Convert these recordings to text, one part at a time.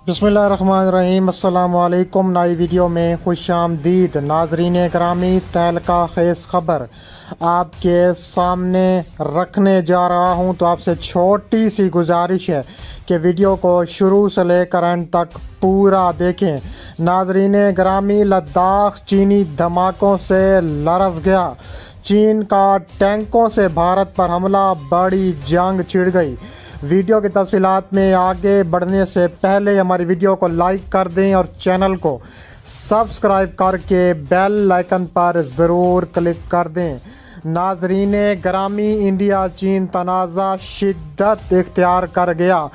बिस्मिल्लाहिर्रहमानिर्रहीम। अस्सलाम वालेकुम। नई वीडियो में खुश आमदीद नाजरीन करामी। तहलका खेज़ ख़बर आपके सामने रखने जा रहा हूं, तो आपसे छोटी सी गुजारिश है कि वीडियो को शुरू से लेकर एंड तक पूरा देखें। नाजरीन करामी, लद्दाख चीनी धमाकों से लरज़ गया। चीन का टैंकों से भारत पर हमला, बड़ी जंग छिड़ गई। वीडियो की तफसीलात में आगे बढ़ने से पहले हमारी वीडियो को लाइक कर दें और चैनल को सब्सक्राइब करके बेल आइकन पर ज़रूर क्लिक कर दें। नाजरीन ग्रामी, इंडिया चीन तनाज़ा शिद्दत इख्तियार कर गया।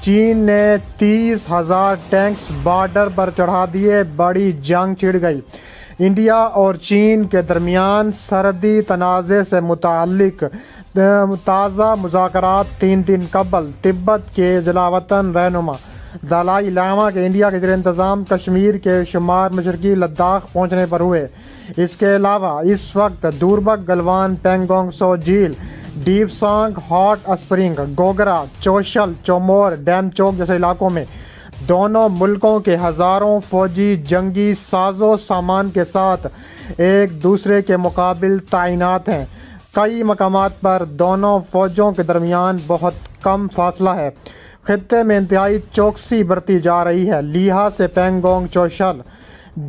चीन ने 30,000 टैंक्स बॉर्डर पर चढ़ा दिए, बड़ी जंग छिड़ गई। इंडिया और चीन के दरमियान सरहदी तनाज़े से मुताल्लिक ताज़ा मुज़ाकरात 3 दिन कबल तिब्बत के जलावतन रहनुमा दलाई लामा के इंडिया के ज़ेर इंतज़ाम कश्मीर के शुमार मशरकी लद्दाख पहुँचने पर हुए। इसके अलावा इस वक्त दुरबक, गलवान, पेंगोंग सो झील, डीप सांग, हॉट स्प्रिंग, गोगरा, चोशल, चोमोर, डैम चौक जैसे इलाकों में दोनों मुल्कों के हज़ारों फौजी जंगी साजो सामान के साथ एक दूसरे के मुकाबिल तैनात हैं। कई मकामात पर दोनों फ़ौजों के दरमियान बहुत कम फासला है। खित्ते में इंतहाई चौकसी बरती जा रही है। लीहा से पेंगोंग, चोशल,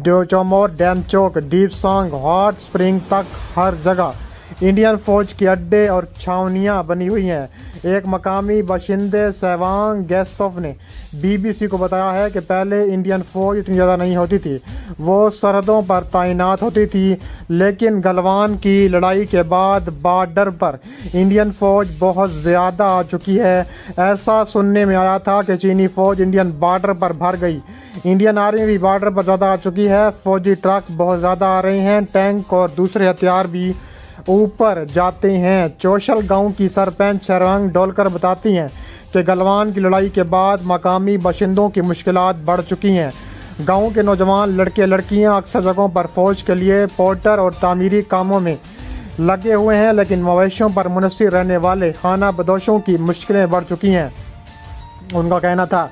चोमोर, डैम चौक, डीप सांग, हॉट स्प्रिंग तक हर जगह इंडियन फ़ौज के अड्डे और छावनियाँ बनी हुई हैं। एक मकामी बाशिंदे सहवांग गेस्तोफ ने BBC को बताया है कि पहले इंडियन फ़ौज इतनी ज़्यादा नहीं होती थी, वो सरहदों पर तैनात होती थी, लेकिन गलवान की लड़ाई के बाद बॉर्डर पर इंडियन फ़ौज बहुत ज़्यादा आ चुकी है। ऐसा सुनने में आया था कि चीनी फ़ौज इंडियन बॉर्डर पर भर गई। इंडियन आर्मी भी बॉर्डर पर ज़्यादा आ चुकी है। फ़ौजी ट्रक बहुत ज़्यादा आ रहे हैं, टैंक और दूसरे हथियार भी ऊपर जाते हैं। चोशल गांव की सरपंच शरवंग डोलकर बताती हैं कि गलवान की लड़ाई के बाद मकामी बाशिंदों की मुश्किलात बढ़ चुकी हैं। गांव के नौजवान लड़के लड़कियां अक्सर जगहों पर फ़ौज के लिए पोर्टर और तामीरी कामों में लगे हुए हैं, लेकिन मवेशियों पर मुनहसर रहने वाले खाना बदोशों की मुश्किलें बढ़ चुकी हैं। उनका कहना था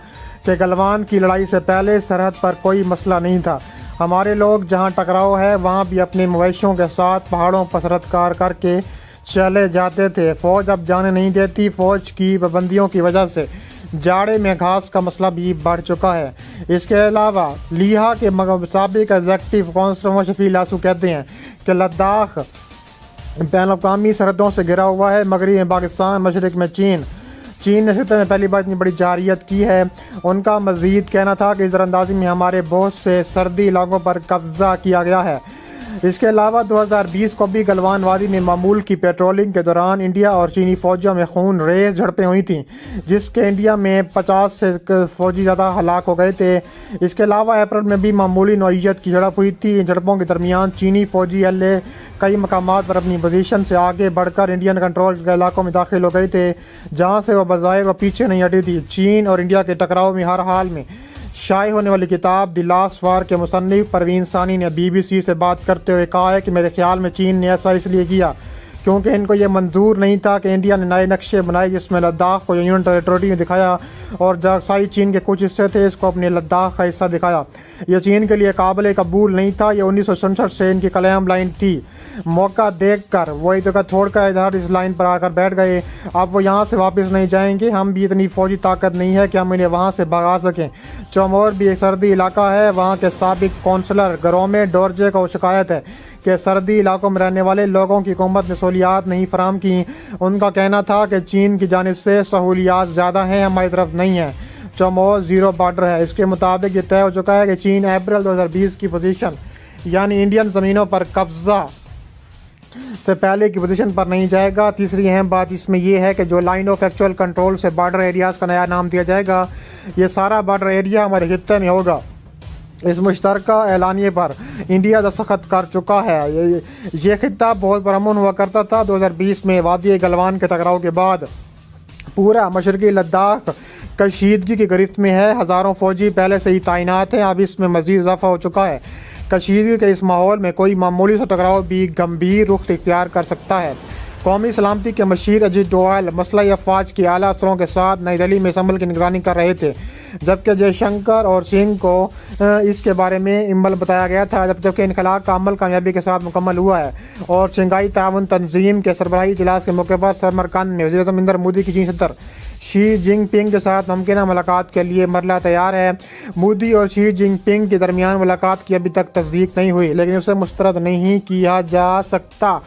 कि गलवान की लड़ाई से पहले सरहद पर कोई मसला नहीं था। हमारे लोग जहां टकराव है वहां भी अपने मवेशियों के साथ पहाड़ों पर सरहद करके चले जाते थे। फ़ौज अब जाने नहीं देती। फ़ौज की पाबंदियों की वजह से जाड़े में घास का मसला भी बढ़ चुका है। इसके अलावा लीहा के साबिक एग्जीक्यूटिव काउंसलर शफील आसू कहते हैं कि लद्दाख बैनुल-अक़वामी सरहदों से घिरा हुआ है। मगरबी में पाकिस्तान, मशरक़ में चीन ने खित्ते में पहली बार इतनी बड़ी जारियत की है। उनका मज़ीद कहना था कि ज़रअंदाज़ी में हमारे बहुत से सर्दी इलाकों पर कब्ज़ा किया गया है। इसके अलावा 2020 को भी गलवान वादी में मामूल की पेट्रोलिंग के दौरान इंडिया और चीनी फ़ौजियों में खून रेज़ झड़पें हुई थीं, जिसके इंडिया में 50 से फ़ौजी ज़्यादा हलाक हो गए थे। इसके अलावा अप्रैल में भी मामूली नौइयत की झड़प हुई थी। इन झड़पों के दरमियान चीनी फ़ौजी अहले कई मकामात पर अपनी पोजीशन से आगे बढ़कर इंडियन कंट्रोल के इलाकों में दाखिल हो गए थे, जहाँ से वह बज़ाहिर व पीछे नहीं हटी थी। चीन और इंडिया के टकराव में हर हाल में शाये होने वाली किताब द लास्ट वार के मुसन्निफ परवीन सानी ने BBC से बात करते हुए कहा है कि मेरे ख्याल में चीन ने ऐसा इसलिए किया क्योंकि इनको ये मंजूर नहीं था कि इंडिया ने नए नक्शे बनाए जिसमें लद्दाख को यूनियन टेरिटरी में दिखाया और जागसाई चीन के कुछ हिस्से थे, इसको अपने लद्दाख का हिस्सा दिखाया। यह चीन के लिए काबिल कबूल नहीं था। ये 1967 से इनकी क्लेम लाइन थी। मौका देखकर वो जगह छोड़कर इधर इस लाइन पर आकर बैठ गए। अब वो यहाँ से वापस नहीं जाएंगे। हम भी इतनी फ़ौजी ताकत नहीं है कि हम इन्हें वहाँ से भगा सकें। चोमोर भी एक सर्दी इलाका है। वहाँ के साबिक कौंसलर गरोमे डोरजे को शिकायत है कि सर्दी इलाकों में रहने वाले लोगों की हुकूमत ने सहूलियात नहीं फराम की। उनका कहना था कि चीन की जानिब से सहूलियात ज़्यादा हैं, हमारी तरफ नहीं है। चोमोर ज़ीरो बॉर्डर है। इसके मुताबिक ये तय हो चुका है कि चीन अप्रैल 2020 की पोजीशन यानी इंडियन ज़मीनों पर कब्ज़ा से पहले की पोजीशन पर नहीं जाएगा। तीसरी अहम बात इसमें यह है कि जो लाइन ऑफ एक्चुअल कंट्रोल से बॉर्डर एरियाज़ का नया नाम दिया जाएगा, ये सारा बॉर्डर एरिया हमारे खित्ते में होगा। इस मुश्तरका एलानिए पर इंडिया दस्तखत कर चुका है। ये खित्ता बहुत पुरअमन हुआ करता था। 2020 में वादी गलवान के टकराव के बाद पूरा मशरकी लद्दाख कशीदगी की गिरफ्त में है। हज़ारों फ़ौजी पहले से ही तैनात हैं। अब इसमें मज़ीद इजाफा हो चुका है। कशीदगी के इस माहौल में कोई मामूली सा टकराव भी गंभीर रुख इख्तियार कर सकता है। قومی سلامتی کے مشیر اجیت ڈووال مسلح افواج کی اعلیٰ افسروں کے ساتھ نئی دہلی میں اس عمل کی نگرانی کر رہے تھے، جبکہ جے شنکر اور سنگھ کو اس کے بارے میں عمل بتایا گیا تھا، جبکہ انخلاء کا عمل کامیابی کے ساتھ مکمل ہوا ہے۔ اور شنگھائی تعاون تنظیم کے سربراہی اجلاس کے موقع پر سمرقند میں وزیر اعظم نریندر مودی کی چینی صدر شی جن پنگ کے ساتھ ممکنہ ملاقات کے لیے مرحلہ تیار ہے۔ مودی اور شی جن پنگ کے درمیان ملاقات کی ابھی تک تصدیق نہیں ہوئی، لیکن اسے مسترد نہیں کیا جا سکتا۔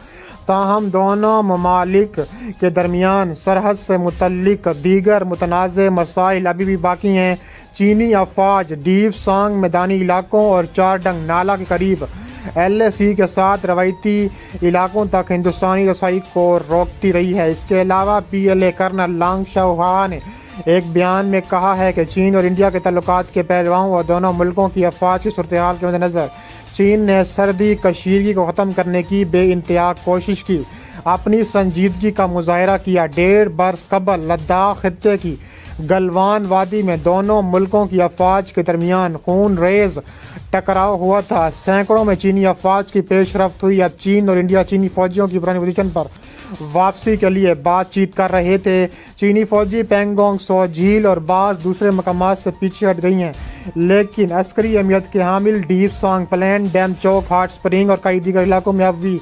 تاہم دونوں ممالک کے درمیان سرحد سے متعلق دیگر متنازع مسائل ابھی بھی باقی ہیں۔ چینی افواج ڈیپ سانگ میدانی علاقوں اور چارڈنگ نالہ کے قریب LAC کے ساتھ روایتی علاقوں تک ہندوستانی رسائی کو روکتی رہی ہے۔ اس کے علاوہ PLA کرنل لانگ شاؤہا نے ایک بیان میں کہا ہے کہ چین اور انڈیا کے تعلقات کے پہلوؤں اور دونوں ملکوں کی افواج کی صورتحال کے مد نظر چین نے سردی کشیدگی کو ختم کرنے کی بے انتہا کوشش کی، اپنی سنجیدگی کا مظاہرہ کیا۔ 1.5 برس قبل لداخ خطے کی گلوان وادی میں دونوں ملکوں کی افواج کے درمیان خون ریز ٹکراؤ ہوا تھا، سینکڑوں میں چینی افواج کی پیش رفت ہوئی۔ اب چین اور انڈیا چینی فوجیوں کی پرانی پوزیشن پر واپسی کے لیے بات چیت کر رہے تھے۔ چینی فوجی پینگونگ سو جھیل اور بعض دوسرے مقامات سے پیچھے ہٹ گئی ہیں، لیکن عسکری اہمیت کے حامل ڈیپ سانگ پلین، ڈیم چوک، ہاٹ سپرنگ اور کئی دیگر علاقوں میں اب بھی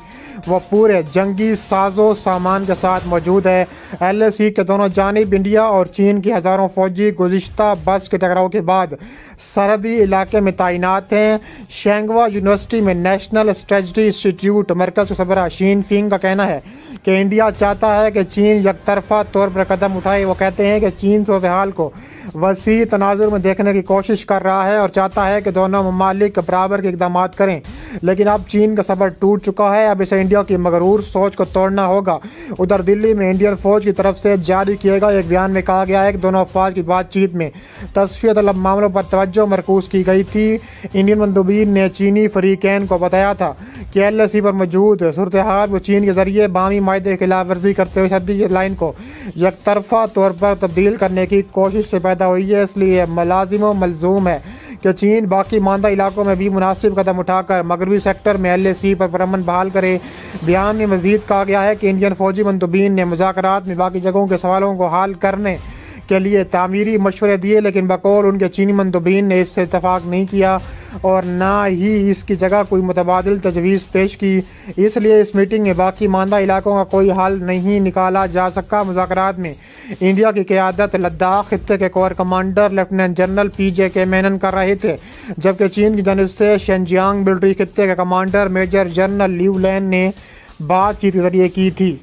وہ پورے جنگی ساز و سامان کے ساتھ موجود ہے۔ LAC کے دونوں جانب انڈیا اور چین کے ہزاروں فوجی گزشتہ برس کے ٹکراؤ کے بعد سرحدی علاقے میں تعینات ہیں۔ شینگوا یونیورسٹی میں نیشنل اسٹریٹجی انسٹی ٹیوٹ مرکز کے سربراہ شین فنگ کا کہنا ہے کہ انڈیا چاہتا ہے کہ چین یک طرفہ طور پر قدم اٹھائے۔ وہ کہتے ہیں کہ چین صورتحال کو وسیع تناظر میں دیکھنے کی کوشش کر رہا ہے اور چاہتا ہے کہ دونوں ممالک برابر کے اقدامات کریں، لیکن اب چین کا صبر ٹوٹ چکا ہے۔ اب اسے انڈیا کی مغرور سوچ کو توڑنا ہوگا۔ ادھر دلی میں انڈین فوج کی طرف سے جاری کیے گئے ایک بیان میں کہا گیا ہے کہ دونوں افواج کی بات چیت میں تصفیہ طلب معاملوں پر توجہ مرکوز کی گئی تھی۔ انڈین مندوبین نے چینی فریقین کو بتایا تھا کہ LAC پر موجود صورتحال کو چین کے ذریعے باہمی معاہدے کی خلاف ورزی کرتے ہوئے سرحدی لائن کو یک طرفہ طور پر تبدیل کرنے کی کوشش سے پیدا ہوئی ہے۔ اس لیے ملازم و ملزوم ہے کہ چین باقی ماندہ علاقوں میں بھی مناسب قدم اٹھا کر مغربی سیکٹر میں LAC پر پرامن بحال کرے۔ بیان میں مزید کہا گیا ہے کہ انڈین فوجی مندوبین نے مذاکرات میں باقی جگہوں کے سوالوں کو حل کرنے کے لیے تعمیری مشورے دیے، لیکن بقول ان کے چینی مندوبین نے اس سے اتفاق نہیں کیا اور نہ ہی اس کی جگہ کوئی متبادل تجویز پیش کی۔ اس لیے اس میٹنگ میں باقی ماندہ علاقوں کا کوئی حل نہیں نکالا جا سکا۔ مذاکرات میں انڈیا کی قیادت لداخ خطے کے corps commander lieutenant general PJK مینن کر رہے تھے، جبکہ چین کی جانب سے شینجیانگ ملٹری خطے کے کمانڈر میجر جنرل لیو لین نے بات چیت کے ذریعے کی تھی۔